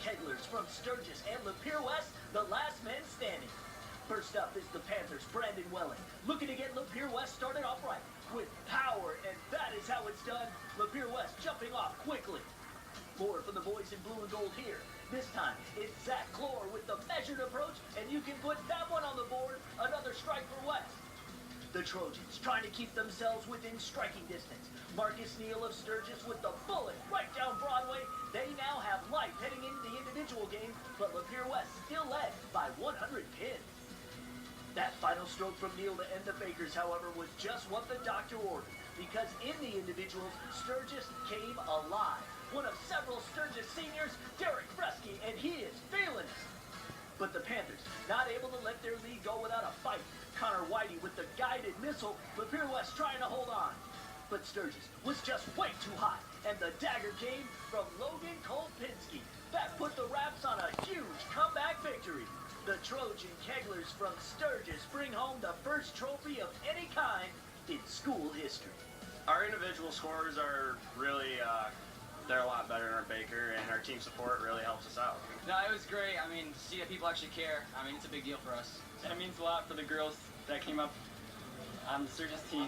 Keglers from Sturgis and Lapeer West, the last men standing. First up is the Panthers' Brandon Welling, looking to get Lapeer West started off right with power, and that is how it's done. Lapeer West jumping off quickly. More from the boys in blue and gold here. This time, it's Zach Clore with the measured approach, and you can put that one on the board. Another strike for West. The Trojans trying to keep themselves within striking distance. Marcus Neal of Sturgis with the bullet right down Broadway. They now have life heading into the individual game, but Lapeer West still led by 100 pins. That final stroke from Neal to end the Bakers, however, was just what the doctor ordered, because in the individuals, Sturgis came alive. One of several Sturgis seniors, Derek Fresky, and he is feeling it. But the Panthers not able to let their lead go without a fight. Connor Whitey with the guided missile, Lapeer West trying to hold on. But Sturgis was just way too hot, and the dagger came from Logan Kolpinski. That put the Raps on a huge comeback victory. The Trojan Keglers from Sturgis bring home the first trophy of any kind in school history. Our individual scores are really, they're a lot better than our Baker, and our team support really helps us out. No, it was great. I mean, to see that people actually care, I mean, it's a big deal for us. And it means a lot for the girls that came up on the Sturgis team.